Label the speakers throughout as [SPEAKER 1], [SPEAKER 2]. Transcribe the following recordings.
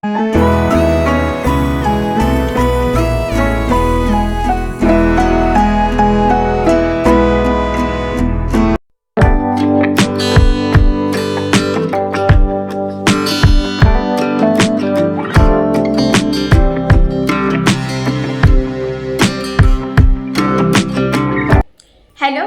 [SPEAKER 1] Hello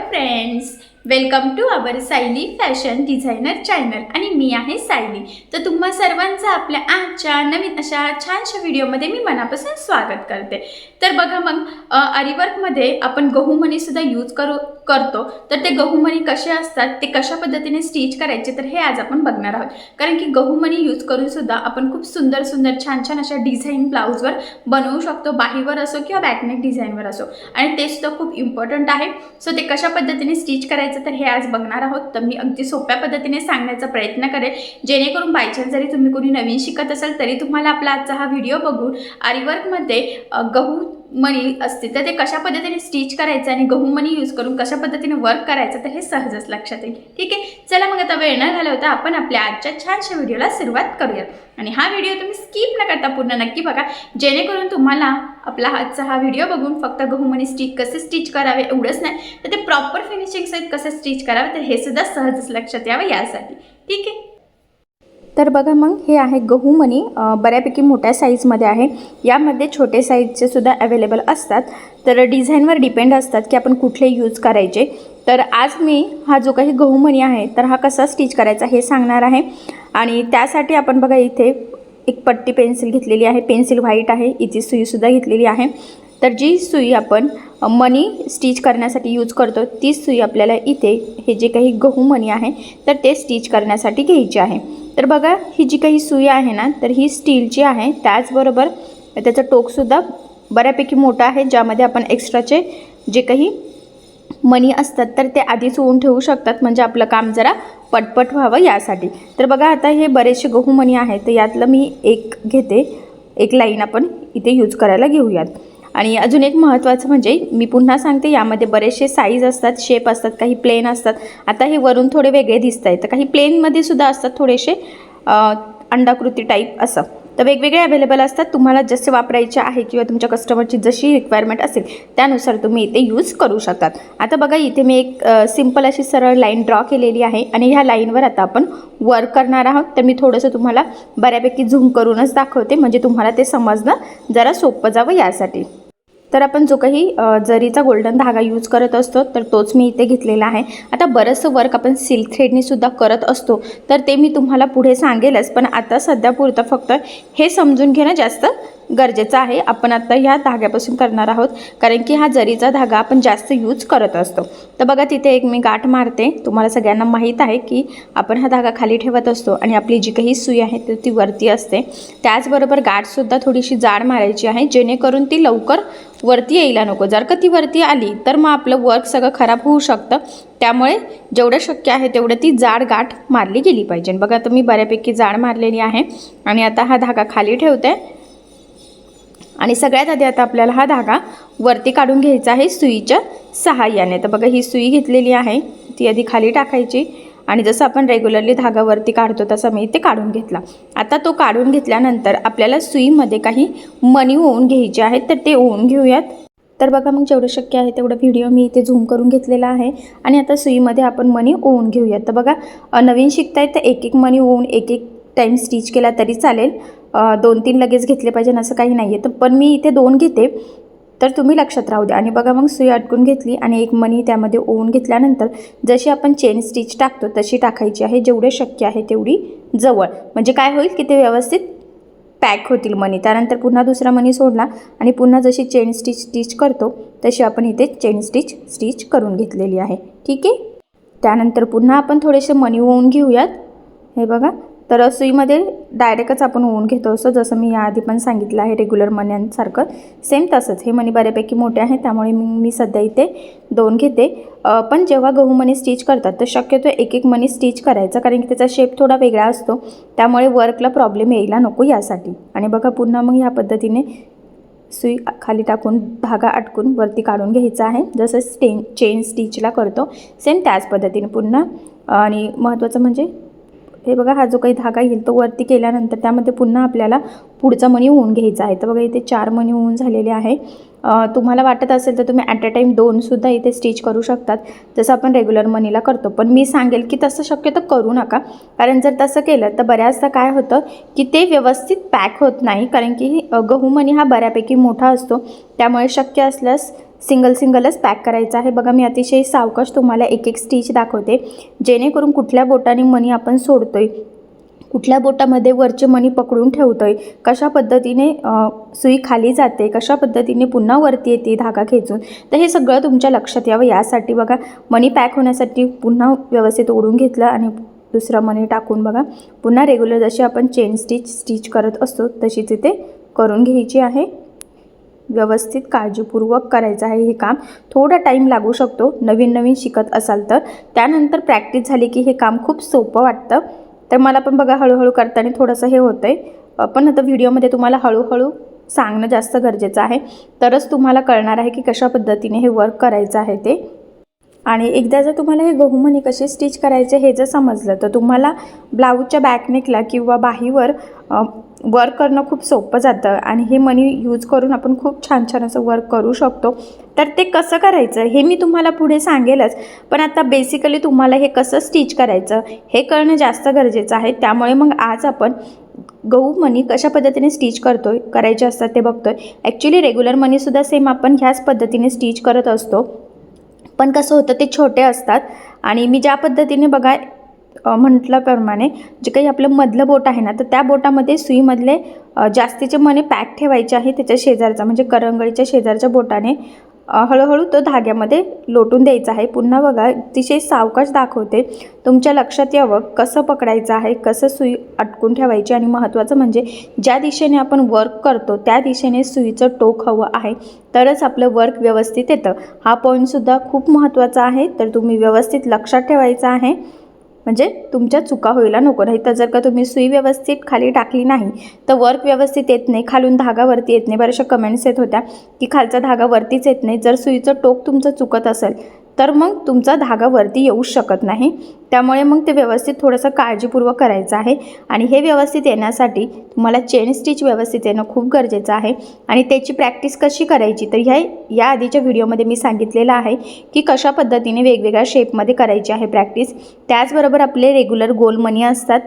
[SPEAKER 1] friends, welcome to our Sayali fashion designer channel आणि मी आहे सायली। तर तुम्हा सर्वांचं आपल्या आजच्या नवीन अशा छानशा व्हिडिओमध्ये मी मनापासून स्वागत करते। तर बघा मग आरीवर्कमध्ये आपण गहूमणी सुद्धा यूज करतो। तर ते गहूमणी कसे असतात, ते कशा पद्धतीने स्टिच करायचे, तर हे आज आपण बघणार आहोत। कारण की गहूमणी यूज करून सुद्धा आपण खूप सुंदर सुंदर छान छान अशा डिझाईन ब्लाउजवर बनवू शकतो, बाहीवर असो किंवा बॅकनेक डिझाईनवर असो, आणि ते सुद्धा खूप इम्पॉर्टंट आहे। सो ते कशा पद्धतीने स्टिच करायचं तर हे आज बघणार आहोत। तर मी अगदी सोप्या पद्धतीने सांगण्याचा प्रयत्न करेन, जेणेकरून बायचान्स जरी तुम्ही कोणी नवीन शिकत असाल तरी तुम्हाला आपला आजचा हा व्हिडिओ बघून आरीवर्कमध्ये गहूमणी असते तर ते कशा पद्धतीने स्टिच करायचं आणि गहूमणी यूज करून कशा पद्धतीने वर्क करायचं तर हे सहजच लक्षात येईल। ठीक आहे, चला मग आता वेळ न घालवता आपण आपल्या आजच्या छानशा व्हिडिओला सुरुवात करूयात। आणि हा व्हिडिओ तुम्ही स्किप न करता पूर्ण नक्की बघा, जेणेकरून तुम्हाला आपला आजचा हा व्हिडिओ बघून फक्त गहूमणी कसे स्टिच करावे एवढंच नाही, तर ते प्रॉपर फिनिशिंग सहित कसं स्टिच करावे तर हे सुद्धा सहजच लक्षात यावं यासाठी। ठीक आहे, तर बघा मग हे आहे गहूमणी, बऱ्यापैकी मोठ्या साईजमध्ये आहे। यामध्ये छोटे साईजचे सुद्धा अवेलेबल असतात, तर डिझाईनवर डिपेंड असतात की आपण कुठले यूज करायचे। तर आज मी हा जो काही गहूमणी आहे तर हा कसा स्टिच करायचा हे सांगणार आहे। आणि त्यासाठी आपण बघा इथे एक पट्टी पेन्सिल घेतलेली आहे, पेन्सिल व्हाईट आहे, इथे सुईसुद्धा घेतलेली आहे। तर जी सुई आपण मणी स्टिच करण्यासाठी यूज करतो तीच सुई आपल्याला इथे हे जे काही गहूमणी आहे तर ते स्टिच करण्यासाठी घ्यायची आहे। तर बघा ही जी काही सुई आहे ना तर ही स्टीलची आहे, त्याचबरोबर त्याचं टोकसुद्धा बऱ्यापैकी मोठं आहे, ज्यामध्ये आपण एक्स्ट्राचे जे काही मणी असतात तर ते आधीच ओवून ठेवू शकतात, म्हणजे आपलं काम जरा पटपट व्हावं यासाठी। तर बघा आता हे बरेचसे गहूमणी आहेत, तर यातलं मी एक घेते, एक लाईन आपण इथे यूज करायला घेऊयात। आणि अजून एक महत्त्वाचं म्हणजे मी पुन्हा सांगते, यामध्ये बरेचसे साईज असतात, शेप असतात, काही प्लेन असतात। आता हे वरून थोडे वेगळे दिसत आहेत, तर काही प्लेनमध्ये सुद्धा असतात, थोडेसे अंडाकृती टाईप असं, तर वेगवेगळे अवेलेबल असतात। तुम्हाला जसे वापरायचे आहे किंवा तुमच्या कस्टमरची जशी रिक्वायरमेंट असेल त्यानुसार तुम्ही इथे यूज करू शकतात। आता बघा इथे मी एक सिंपल अशी सरळ लाईन ड्रॉ केलेली आहे आणि ह्या लाईनवर आता आपण वर्क करणार आहोत। तर मी थोडंसं तुम्हाला बऱ्यापैकी झूम करूनच दाखवते, म्हणजे तुम्हाला ते समजणं जरा सोपं जावं यासाठी। तर आपण जो काही जरीचा गोल्डन धागा यूज करत असतो तर तोच मी इथे घेतलेला आहे। आता बरंचसं वर्क आपण सिल्क थ्रेडनी सुद्धा करत असतो, तर ते मी तुम्हाला पुढे सांगेलच, पण आता सध्यापुरतं फक्त हे समजून घेणं जास्त गरजेचं आहे। आपण आता ह्या धाग्यापासून करणार आहोत, कारण की हा जरीचा धागा आपण जास्त यूज करत असतो। तर बघा तिथे एक मी गाठ मारते, तुम्हाला सगळ्यांना माहीत आहे की आपण हा धागा खाली ठेवत असतो आणि आपली जी काही सुई आहे तर ती वरती असते। त्याचबरोबर गाठसुद्धा थोडीशी जाड मारायची आहे, जेणेकरून ती लवकर वरती यायला नको। जर का ती वरती आली तर मग आपलं वर्क सगळं खराब होऊ शकतं, त्यामुळे जेवढं शक्य आहे तेवढं ती जाड गाठ मारली गेली पाहिजे। बघा आता मी बऱ्यापैकी जाड मारलेली आहे आणि आता हा धागा खाली ठेवते आणि सगळ्यात आधी आता आपल्याला हा धागा वरती काढून घ्यायचा आहे सुईच्या सहाय्याने। तर बघा ही सुई घेतलेली आहे, ती आधी खाली टाकायची आणि जसं आपण रेग्युलरली धागा वरती काढतो तसं मी ते काढून घेतला। आता तो काढून घेतल्यानंतर आपल्याला सुईमध्ये काही मणी ओवून घ्यायचे आहेत, तर ते ओवून घेऊयात। तर बघा मग जेवढं शक्य आहे तेवढं व्हिडिओ मी इथे झूम करून घेतलेला आहे आणि आता सुईमध्ये आपण मणी ओवून घेऊयात। तर बघा नवीन शिकतायत तर एक एक मणी ओवून एक एक टाईम स्टिच केला तरी चालेल, 2-3 लगेच घेतले पाहिजे असं काही नाही आहे, तर पण मी इथे 2 घेते, तर तुम्ही लक्षात राहू द्या। आणि बघा मग सुई अटकून घेतली आणि एक मणी त्यामध्ये ओवून घेतल्यानंतर जशी आपण चेन स्टिच टाकतो तशी टाकायची आहे, जेवढे शक्य आहे तेवढी जवळ, म्हणजे काय होईल की ते व्यवस्थित पॅक होतील मणी। त्यानंतर पुन्हा दुसरा मणी सोडला आणि पुन्हा जशी चेन स्टिच करतो तशी आपण इथे चेन स्टिच करून घेतलेली आहे। ठीक आहे, त्यानंतर पुन्हा आपण थोडेसे मणी ओवून घेऊयात। हे बघा, तर सुईमध्ये डायरेक्टच आपण ओवून घेतो असं, जसं मी याआधी पण सांगितलं आहे रेग्युलर मण्यांसारखं सेम तसंच। हे मणी बऱ्यापैकी मोठे आहे त्यामुळे मी सध्या इथे 2 घेते, पण जेव्हा गहूमणी स्टिच करतात तर शक्यतो एक एक मणी स्टिच करायचा, कारण की त्याचा शेप थोडा वेगळा असतो, त्यामुळे वर्कला प्रॉब्लेम यायला नको यासाठी। आणि बघा पुन्हा मग ह्या पद्धतीने सुई खाली टाकून धागा अटकून वरती काढून घ्यायचा आहे, जसं चेन स्टिचला करतो सेम त्याच पद्धतीने पुन्हा। आणि महत्त्वाचं म्हणजे हे बघा हा जो काही धागा येईल तो वरती केल्यानंतर त्यामध्ये पुन्हा आपल्याला पुढचा मणी होऊन घ्यायचा आहे. तर बघा इथे 4 मणी होऊन झालेले आहे. तुम्हाला वाटत असेल तर तुम्ही ॲट अ टाईम 2सुद्धा इथे स्टिच करू शकतात, जसं आपण रेग्युलर मनीला करतो. पण मी सांगेल की तसं शक्यतो करू नका, कारण जर तसं केलं तर बऱ्याचदा काय होतं की ते व्यवस्थित पॅक होत नाही, कारण की गहू मणी हा बऱ्यापैकी मोठा असतो. त्यामुळे शक्य असल्यास सिंगलच पॅक करायचा आहे. बघा मी अतिशय सावकाश तुम्हाला एक एक स्टिच दाखवते, जेणेकरून कुठल्या बोटाने मणी आपण सोडतोय, कुठल्या बोटामध्ये वरचे मणी पकडून ठेवतोय, कशा पद्धतीने सुई खाली जाते, कशा पद्धतीने पुन्हा वरती येते धागा खेचून, तर हे सगळं तुमच्या लक्षात यावं. यासाठी बघा मणी पॅक होण्यासाठी पुन्हा व्यवस्थित ओढून घेतलं आणि दुसरा मणी टाकून बघा पुन्हा रेग्युलर जशी आपण चेन स्टिच करत असतो तशीच इथे करून घ्यायची आहे. व्यवस्थित काळजीपूर्वक करायचं आहे हे काम. थोडा टाईम लागू शकतो नवीन शिकत असाल तर, त्यानंतर प्रॅक्टिस झाली की हे काम खूप सोपं वाटतं. तर मला पण बघा हळूहळू करताना थोडंसं हे होतं आहे, पण आता व्हिडिओमध्ये तुम्हाला हळूहळू सांगणं जास्त गरजेचं आहे, तरच तुम्हाला कळणार आहे की कशा पद्धतीने हे वर्क करायचं आहे ते. आणि एकदा जर तुम्हाला हे गहू मणी कसे स्टिच करायचे हे जर समजलं तर तुम्हाला ब्लाऊजच्या बॅकनेकला किंवा बाहीवर वर्क करणं खूप सोपं जातं आणि हे मणी यूज करून आपण खूप छान असं वर्क करू शकतो. तर ते कसं करायचं हे मी तुम्हाला पुढे सांगेलच, पण आता बेसिकली तुम्हाला हे कसं स्टिच करायचं हे कळणं जास्त गरजेचं आहे. त्यामुळे मग आज आपण गहू मणी कशा पद्धतीने स्टिच करायचे असतात ते बघतोय. ॲक्च्युली रेग्युलर मणीसुद्धा सेम आपण ह्याच पद्धतीने स्टिच करत असतो, पण कसं होतं ते छोटे असतात. आणि मी ज्या पद्धतीने बघा म्हटल्याप्रमाणे जे काही आपलं मधलं बोट आहे ना, तर त्या बोटामध्ये सुईमधले जास्तीचे मणी पॅक ठेवायचे आहे. त्याच्या शेजारचा म्हणजे करंगळीच्या शेजारच्या बोटाने हळूहळू तो धाग्यामध्ये लोटून द्यायचा आहे. पुन्हा बघा अतिशय सावकाश दाखवते, तुमच्या लक्षात यावं कसं पकडायचं आहे, कसं सुई अटकून ठेवायची. आणि महत्त्वाचं म्हणजे ज्या दिशेने आपण वर्क करतो त्या दिशेने सुईचं टोक हवं आहे, तरच आपलं वर्क व्यवस्थित येतं. हा पॉईंटसुद्धा खूप महत्त्वाचा आहे, तर तुम्ही व्यवस्थित लक्षात ठेवायचा आहे, म्हणजे तुमच्या चुका व्हायला नको. नाही तर जर का तुम्ही सुई व्यवस्थित खाली टाकली नाही तर वर्क व्यवस्थित येत नाही, खालून धागा वरती येत नाही. बऱ्याचशा कमेंट्स येत होत्या की खालचा धागा वरतीच येत नाही. जर सुईचं टोक तुमचं चुकत असेल तर मग तुमचा धागा वरती येऊच शकत नाही. त्यामुळे मग ते व्यवस्थित थोडंसं काळजीपूर्वक करायचं आहे. आणि हे व्यवस्थित येण्यासाठी तुम्हाला चेन स्टिच व्यवस्थित येणं खूप गरजेचं आहे. आणि त्याची प्रॅक्टिस कशी करायची तर या आधीच्या व्हिडिओमध्ये मी सांगितलेलं आहे की कशा पद्धतीने वेगवेगळ्या शेपमध्ये करायची आहे प्रॅक्टिस. त्याचबरोबर आपले रेग्युलर गोल मणी असतात,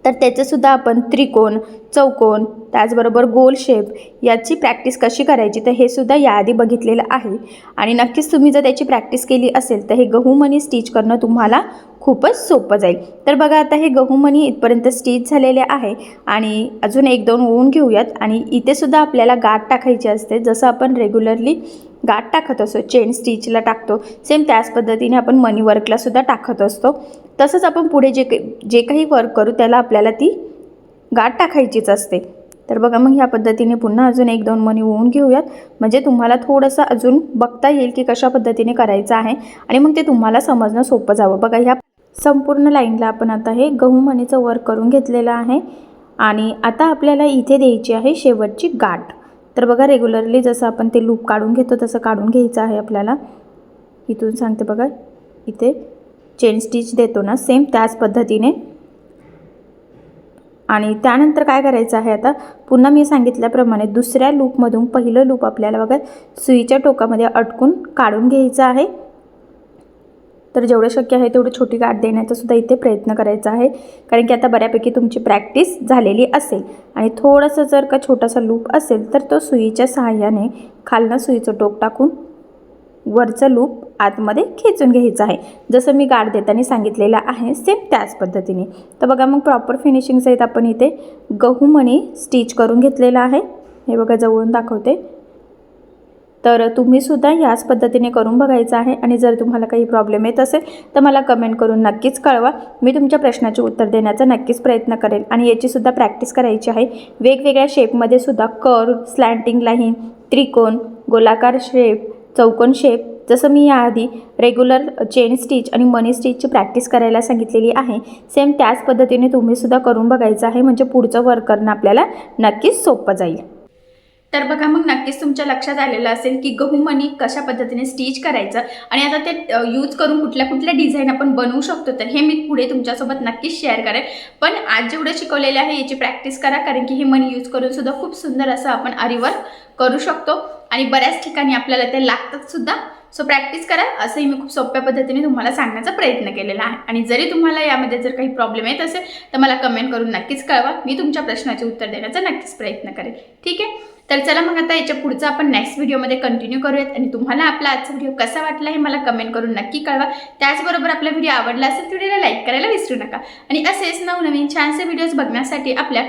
[SPEAKER 1] तर त्याचंसुद्धा आपण त्रिकोण, चौकोन, त्याचबरोबर गोल शेप याची प्रॅक्टिस कशी करायची तर हे सुद्धा याआधी बघितलेलं आहे. आणि नक्कीच तुम्ही जर त्याची प्रॅक्टिस केली असेल तर हे गहू मणी स्टिच करणं तुम्हाला खूपच सोपं जाईल. तर बघा आता हे गहू मणी इथपर्यंत स्टिच झालेले आहे आणि अजून 1-2 ओवून घेऊयात. आणि इथे सुद्धा आपल्याला गाठ टाकायची असते, जसं आपण रेग्युलरली गाठ टाकत असतो, चेन स्टिचला टाकतो, सेम त्याच पद्धतीने आपण मनी वर्कला सुद्धा टाकत असतो. तसंच आपण पुढे जे काही वर्क करू त्याला आपल्याला ती गाठ टाकायचीच असते. तर बघा मग ह्या पद्धतीने पुन्हा अजून 1-2 मणी ओवून घेऊयात, म्हणजे तुम्हाला थोडंसं अजून बघता येईल की कशा पद्धतीने करायचं आहे आणि मग ते तुम्हाला समजणं सोपं जावं. बघा ह्या संपूर्ण लाईनला आपण आता हे गहू मणीचं वर्क करून घेतलेलं आहे आणि आता आपल्याला इथे द्यायची आहे शेवटची गाठ. तर बघा रेग्युलरली जसं आपण ते लूप काढून घेतो तसं काढून घ्यायचं आहे आपल्याला. इथून सांगते बघा, इथे चेन स्टिच देतो ना सेम त्याच पद्धतीने. आणि त्यानंतर काय करायचं आहे आता पुन्हा मी सांगितल्याप्रमाणे दुसऱ्या लूपमधून पहिलं लूप आपल्याला बघा सुईच्या टोकामध्ये अटकून काढून घ्यायचं आहे. तर जेवढं शक्य आहे तेवढी छोटी गाठ देण्याचा सुद्धा इथे प्रयत्न करायचा आहे, कारण की आता बऱ्यापैकी तुमची प्रॅक्टिस झालेली असेल. आणि थोडंसं जर का छोटासा लूप असेल तर तो सुईच्या सहाय्याने खालनं सुईचं टोक टाकून वरचं लूप आतमध्ये खेचून घ्यायचं आहे, जसं मी गाठ देताना सांगितलेलं आहे सेम त्याच पद्धतीने. तर बघा मग प्रॉपर फिनिशिंग सहित आपण इथे गहू मणी स्टिच करून घेतलेला आहे. हे बघा जवळून दाखवते. तर तुम्हीसुद्धा याच पद्धतीने करून बघायचं आहे. आणि जर तुम्हाला काही प्रॉब्लेम येत असेल तर मला कमेंट करून नक्कीच कळवा, मी तुमच्या प्रश्नाचे उत्तर देण्याचा नक्कीच प्रयत्न करेल. आणि याचीसुद्धा प्रॅक्टिस करायची आहे वेगवेगळ्या शेपमध्ये सुद्धा, कर्व, स्लॅन्टिंग लाईन, त्रिकोण, गोलाकार शेप, चौकोन शेप, जसं मी याआधी रेग्युलर चेन स्टिच आणि मनी स्टिचची प्रॅक्टिस करायला सांगितलेली आहे सेम त्याच पद्धतीने तुम्हीसुद्धा करून बघायचं आहे, म्हणजे पुढचं वर्क करणं आपल्याला नक्कीच सोपं जाईल. तर बघा मग नक्कीच तुमच्या लक्षात आलेलं असेल की गहू मणी कशा पद्धतीने स्टिच करायचं आणि आता ते यूज करून कुठल्या कुठल्या डिझाईन आपण बनवू शकतो, तर हे मी पुढे तुमच्यासोबत नक्कीच शेअर करेन. पण आज जेवढं शिकवलेलं आहे याची प्रॅक्टिस करा, कारण की हे मणी यूज करून सुद्धा खूप सुंदर असं आपण आरीवर्क करू शकतो आणि बऱ्याच ठिकाणी आपल्याला ते लागतात सुद्धा. सो प्रॅक्टिस करा, असंही मी खूप सोप्या पद्धतीने तुम्हाला सांगण्याचा प्रयत्न केलेला आहे. आणि जरी तुम्हाला यामध्ये जर काही प्रॉब्लेम येत असेल तर मला कमेंट करून नक्कीच कळवा, मी तुमच्या प्रश्नाचे उत्तर देण्याचा नक्कीच प्रयत्न करेन. ठीक आहे, तर चला मग आता याच्या पुढचा आपण नेक्स्ट व्हिडिओमध्ये कंटिन्यू करूयात. आणि तुम्हाला आपला आजचा व्हिडिओ कसा वाटला हे मला कमेंट करून नक्की कळवा. त्याचबरोबर आपला व्हिडिओ आवडला असेल तर व्हिडिओला लाईक करायला विसरू नका. आणि असेच नवनवीन छानसे व्हिडिओज बघण्यासाठी आपल्या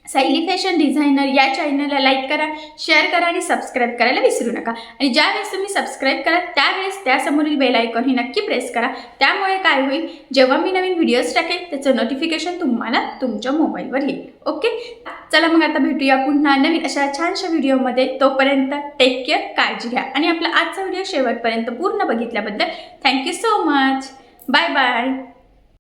[SPEAKER 1] सायली फॅशन डिझायनर या चॅनलला लाईक करा, शेअर करा आणि सबस्क्राईब करायला विसरू नका. आणि ज्यावेळेस तुम्ही सबस्क्राईब करा त्यावेळेस त्यासमोरील बेल आयकॉन ही नक्की प्रेस करा. त्यामुळे काय होईल, जेव्हा मी नवीन व्हिडिओज टाकेल त्याचं नोटिफिकेशन तुम्हाला तुमच्या मोबाईलवर येईल. ओके, चला मग आता भेटूया पुन्हा नवीन अशा छानशा व्हिडिओमध्ये. तोपर्यंत टेक केअर, काळजी घ्या. आणि आपला आजचा व्हिडिओ शेवटपर्यंत पूर्ण बघितल्याबद्दल thank you so much. Bye bye.